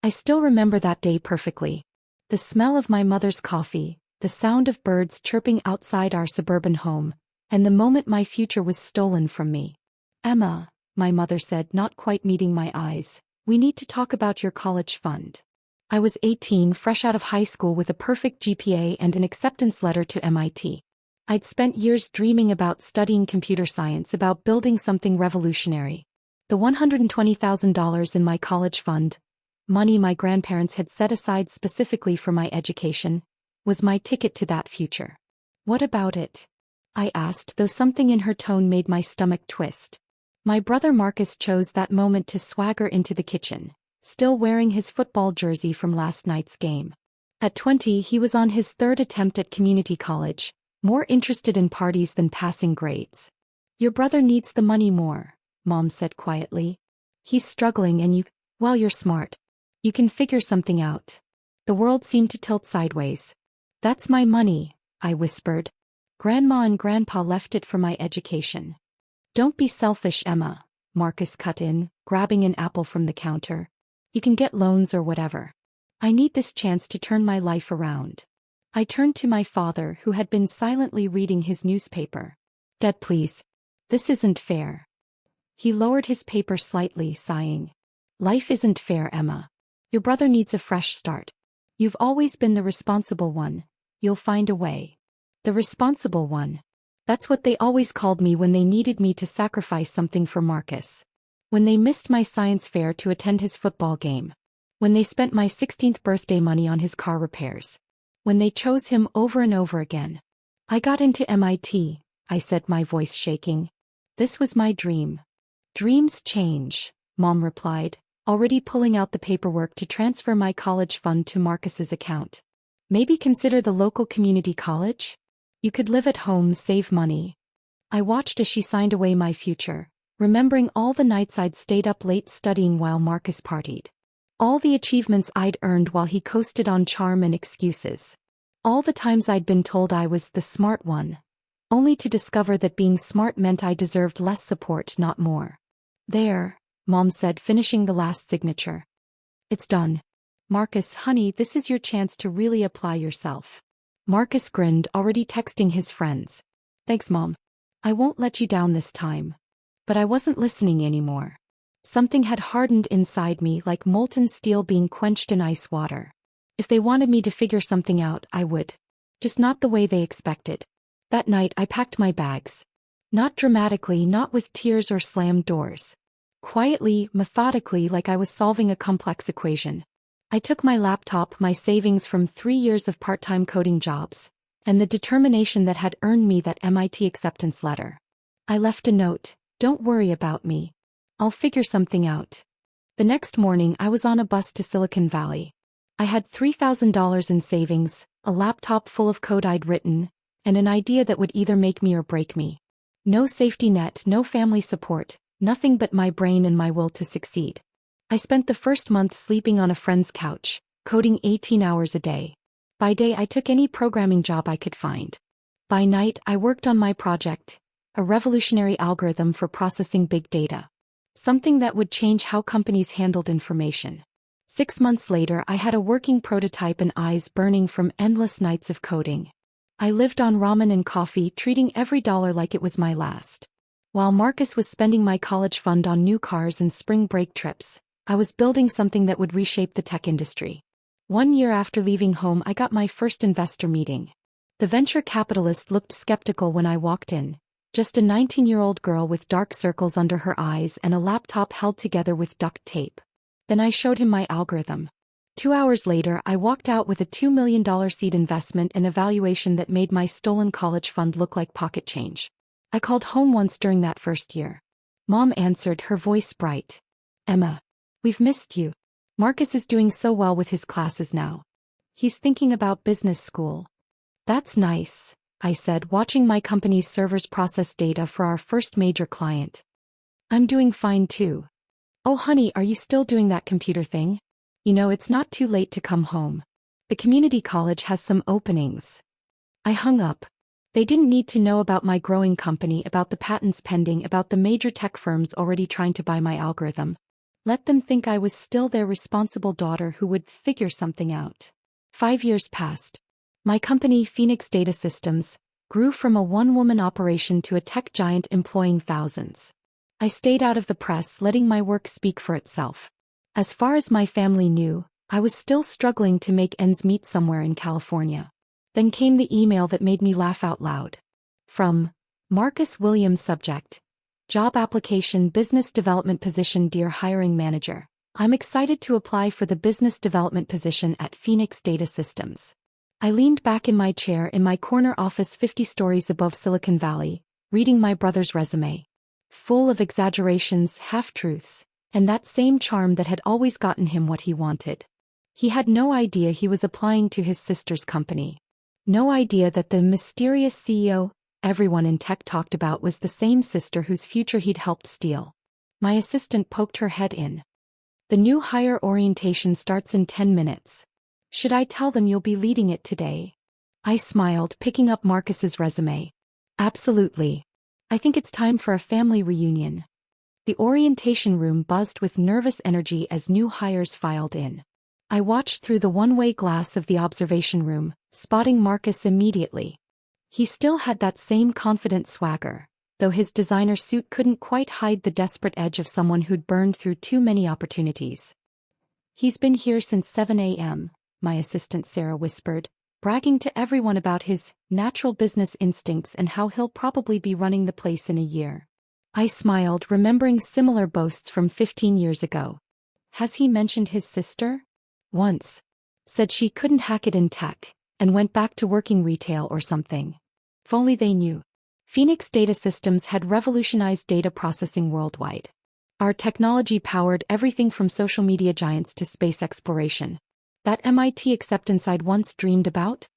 I still remember that day perfectly. The smell of my mother's coffee, the sound of birds chirping outside our suburban home, and the moment my future was stolen from me. Emma, my mother said, not quite meeting my eyes, we need to talk about your college fund. I was 18, fresh out of high school with a perfect GPA and an acceptance letter to MIT. I'd spent years dreaming about studying computer science, about building something revolutionary. The $120,000 in my college fund, money my grandparents had set aside specifically for my education, was my ticket to that future. What about it? I asked, though something in her tone made my stomach twist. My brother Marcus chose that moment to swagger into the kitchen, still wearing his football jersey from last night's game. At 20, he was on his third attempt at community college, more interested in parties than passing grades. Your brother needs the money more, Mom said quietly. He's struggling and well, you're smart. You can figure something out. The world seemed to tilt sideways. That's my money, I whispered. Grandma and Grandpa left it for my education. Don't be selfish, Emma, Marcus cut in, grabbing an apple from the counter. You can get loans or whatever. I need this chance to turn my life around. I turned to my father, who had been silently reading his newspaper. Dad, please. This isn't fair. He lowered his paper slightly, sighing. Life isn't fair, Emma. Your brother needs a fresh start. You've always been the responsible one. You'll find a way. The responsible one. That's what they always called me when they needed me to sacrifice something for Marcus. When they missed my science fair to attend his football game. When they spent my 16th birthday money on his car repairs. When they chose him over and over again. I got into MIT, I said, my voice shaking. This was my dream. Dreams change, Mom replied, already pulling out the paperwork to transfer my college fund to Marcus's account. Maybe consider the local community college? You could live at home, save money. I watched as she signed away my future, remembering all the nights I'd stayed up late studying while Marcus partied. All the achievements I'd earned while he coasted on charm and excuses. All the times I'd been told I was the smart one, only to discover that being smart meant I deserved less support, not more. There, Mom said, finishing the last signature. It's done. Marcus, honey, this is your chance to really apply yourself. Marcus grinned, already texting his friends. Thanks, Mom. I won't let you down this time. But I wasn't listening anymore. Something had hardened inside me, like molten steel being quenched in ice water. If they wanted me to figure something out, I would. Just not the way they expected. That night I packed my bags. Not dramatically, not with tears or slammed doors. Quietly, methodically, like I was solving a complex equation. I took my laptop, my savings from 3 years of part-time coding jobs, and the determination that had earned me that MIT acceptance letter. I left a note, don't worry about me. I'll figure something out. The next morning I was on a bus to Silicon Valley. I had $3,000 in savings, a laptop full of code I'd written, and an idea that would either make me or break me. No safety net, no family support, nothing but my brain and my will to succeed. I spent the first month sleeping on a friend's couch, coding 18 hours a day. By day I took any programming job I could find. By night I worked on my project, a revolutionary algorithm for processing big data. Something that would change how companies handled information. 6 months later I had a working prototype and eyes burning from endless nights of coding. I lived on ramen and coffee, treating every dollar like it was my last. While Marcus was spending my college fund on new cars and spring break trips, I was building something that would reshape the tech industry. 1 year after leaving home I got my first investor meeting. The venture capitalist looked skeptical when I walked in. Just a 19-year-old girl with dark circles under her eyes and a laptop held together with duct tape. Then I showed him my algorithm. 2 hours later I walked out with a $2 million seed investment and a valuation that made my stolen college fund look like pocket change. I called home once during that first year. Mom answered, her voice bright. Emma, we've missed you. Marcus is doing so well with his classes now. He's thinking about business school. That's nice, I said, watching my company's servers process data for our first major client. I'm doing fine too. Oh honey, are you still doing that computer thing? You know, it's not too late to come home. The community college has some openings. I hung up. They didn't need to know about my growing company, about the patents pending, about the major tech firms already trying to buy my algorithm. Let them think I was still their responsible daughter who would figure something out. 5 years passed. My company, Phoenix Data Systems, grew from a one-woman operation to a tech giant employing thousands. I stayed out of the press, letting my work speak for itself. As far as my family knew, I was still struggling to make ends meet somewhere in California. Then came the email that made me laugh out loud. From Marcus Williams, subject: Job application, business development position. Dear hiring manager, I'm excited to apply for the business development position at Phoenix Data Systems. I leaned back in my chair in my corner office 50 stories above Silicon Valley, reading my brother's resume. Full of exaggerations, half-truths, and that same charm that had always gotten him what he wanted. He had no idea he was applying to his sister's company. No idea that the mysterious CEO everyone in tech talked about was the same sister whose future he'd helped steal. My assistant poked her head in. The new hire orientation starts in 10 minutes. Should I tell them you'll be leading it today? I smiled, picking up Marcus's resume. Absolutely. I think it's time for a family reunion. The orientation room buzzed with nervous energy as new hires filed in. I watched through the one-way glass of the observation room, spotting Marcus immediately. He still had that same confident swagger, though his designer suit couldn't quite hide the desperate edge of someone who'd burned through too many opportunities. He's been here since 7 a.m., my assistant Sarah whispered, bragging to everyone about his natural business instincts and how he'll probably be running the place in a year. I smiled, remembering similar boasts from 15 years ago. Has he mentioned his sister? Once. Said she couldn't hack it in tech, and went back to working retail or something. If only they knew. Phoenix Data Systems had revolutionized data processing worldwide. Our technology powered everything from social media giants to space exploration. That MIT acceptance I'd once dreamed about?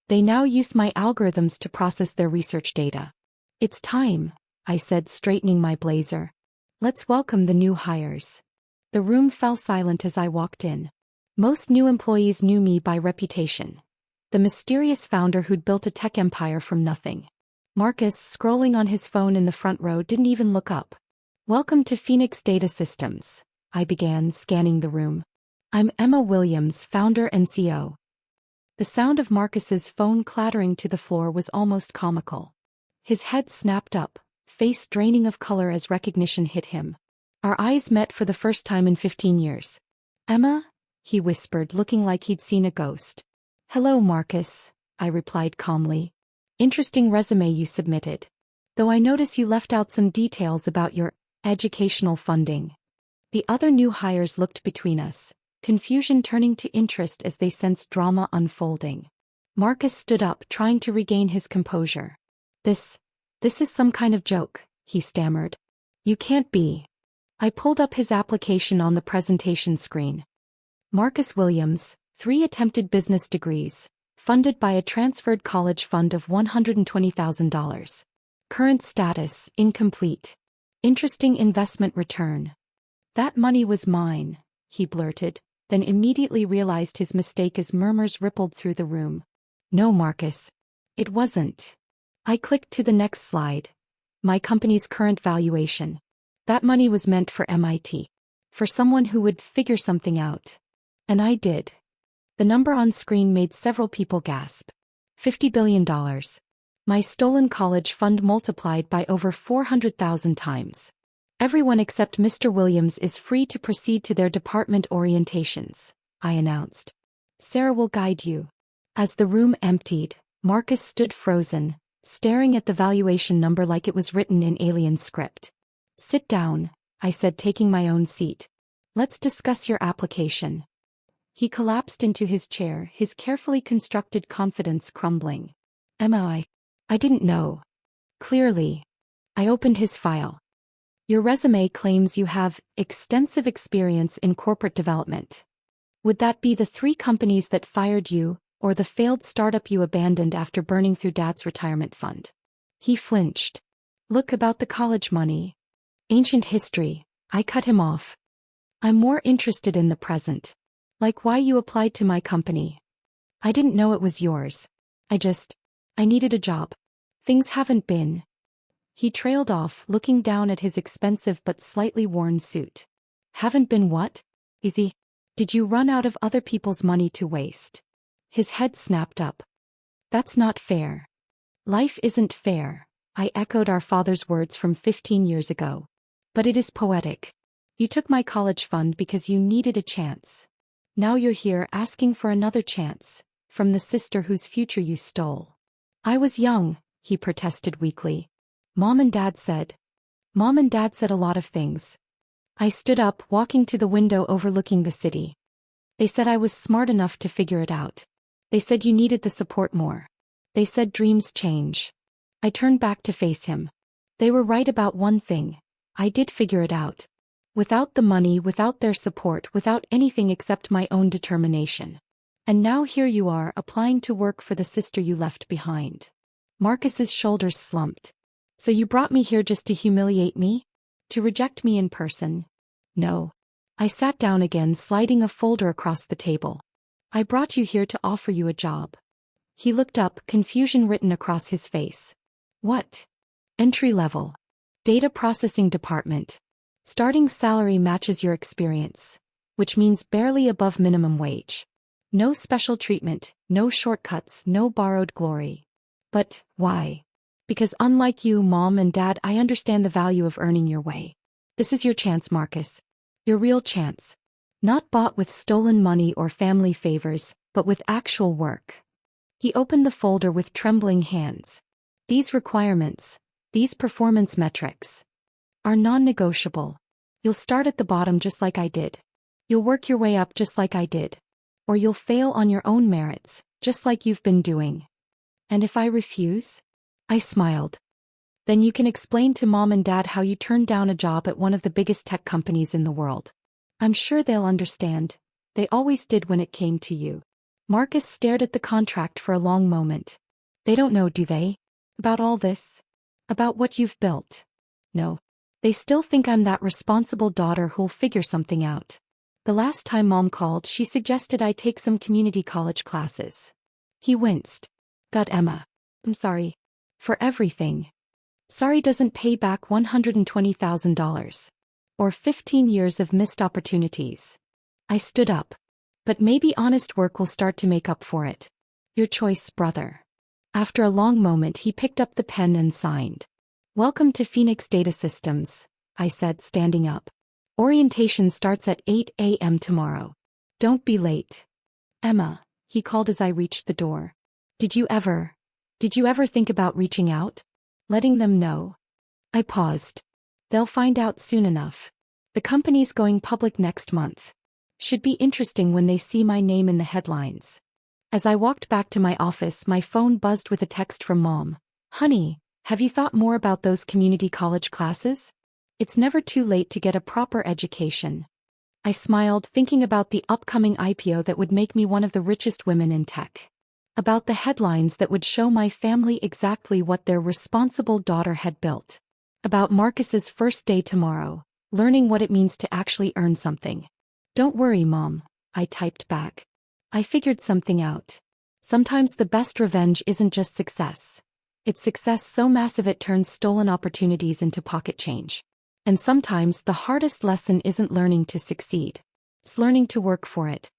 They now use my algorithms to process their research data. It's time, I said, straightening my blazer. Let's welcome the new hires. The room fell silent as I walked in. Most new employees knew me by reputation. The mysterious founder who'd built a tech empire from nothing. Marcus, scrolling on his phone in the front row, didn't even look up. Welcome to Phoenix Data Systems, I began, scanning the room. I'm Emma Williams, founder and CEO. The sound of Marcus's phone clattering to the floor was almost comical. His head snapped up, face draining of color as recognition hit him. Our eyes met for the first time in 15 years. Emma? He whispered, looking like he'd seen a ghost. Hello, Marcus, I replied calmly. Interesting resume you submitted. Though I notice you left out some details about your educational funding. The other new hires looked between us, confusion turning to interest as they sensed drama unfolding. Marcus stood up, trying to regain his composure. This is some kind of joke, he stammered. You can't be. I pulled up his application on the presentation screen. Marcus Williams, 3 attempted business degrees, funded by a transferred college fund of $120,000. Current status, incomplete. Interesting investment return. That money was mine, he blurted, then immediately realized his mistake as murmurs rippled through the room. No, Marcus. It wasn't. I clicked to the next slide. My company's current valuation. That money was meant for MIT. For someone who would figure something out. And I did. The number on screen made several people gasp. $50 billion. My stolen college fund multiplied by over 400,000 times. Everyone except Mr. Williams is free to proceed to their department orientations, I announced. Sarah will guide you. As the room emptied, Marcus stood frozen, staring at the valuation number like it was written in alien script. Sit down, I said, taking my own seat. Let's discuss your application. He collapsed into his chair, his carefully constructed confidence crumbling. Emma, I didn't know. Clearly. I opened his file. Your resume claims you have extensive experience in corporate development. Would that be the 3 companies that fired you, or the failed startup you abandoned after burning through Dad's retirement fund? He flinched. Look, about the college money. Ancient history, I cut him off. I'm more interested in the present. Like why you applied to my company. I didn't know it was yours. I needed a job. Things haven't been. He trailed off, looking down at his expensive but slightly worn suit. Haven't been what? Easy. Did you run out of other people's money to waste? His head snapped up. That's not fair. Life isn't fair, I echoed our father's words from 15 years ago. But it is poetic. You took my college fund because you needed a chance. Now you're here asking for another chance, from the sister whose future you stole. I was young, he protested weakly. Mom and Dad said a lot of things. I stood up, walking to the window overlooking the city. They said I was smart enough to figure it out. They said you needed the support more. They said dreams change. I turned back to face him. They were right about one thing. I did figure it out. Without the money, without their support, without anything except my own determination. And now here you are, applying to work for the sister you left behind. Marcus's shoulders slumped. So you brought me here just to humiliate me? To reject me in person? No. I sat down again, sliding a folder across the table. I brought you here to offer you a job. He looked up, confusion written across his face. What? Entry level. Data processing department. Starting salary matches your experience, which means barely above minimum wage. No special treatment, no shortcuts, no borrowed glory. But why? Because unlike you, Mom and Dad, I understand the value of earning your way. This is your chance, Marcus. Your real chance. Not bought with stolen money or family favors, but with actual work. He opened the folder with trembling hands. These requirements, these performance metrics, are non-negotiable. You'll start at the bottom just like I did. You'll work your way up just like I did. Or you'll fail on your own merits, just like you've been doing. And if I refuse? I smiled. Then you can explain to Mom and Dad how you turned down a job at one of the biggest tech companies in the world. I'm sure they'll understand. They always did when it came to you. Marcus stared at the contract for a long moment. They don't know, do they? About all this? About what you've built? No. They still think I'm that responsible daughter who'll figure something out. The last time Mom called, she suggested I take some community college classes. He winced. God, Emma. I'm sorry. For everything. Sorry doesn't pay back $120,000. Or 15 years of missed opportunities. I stood up. But maybe honest work will start to make up for it. Your choice, brother. After a long moment, he picked up the pen and signed. Welcome to Phoenix Data Systems, I said, standing up. Orientation starts at 8 a.m. tomorrow. Don't be late. Emma, he called as I reached the door. Did you ever think about reaching out? Letting them know? I paused. They'll find out soon enough. The company's going public next month. Should be interesting when they see my name in the headlines. As I walked back to my office, my phone buzzed with a text from Mom. Honey, have you thought more about those community college classes? It's never too late to get a proper education. I smiled, thinking about the upcoming IPO that would make me one of the richest women in tech. About the headlines that would show my family exactly what their responsible daughter had built. About Marcus's first day tomorrow, learning what it means to actually earn something. Don't worry, Mom, I typed back. I figured something out. Sometimes the best revenge isn't just success. It's success so massive it turns stolen opportunities into pocket change. And sometimes the hardest lesson isn't learning to succeed. It's learning to work for it.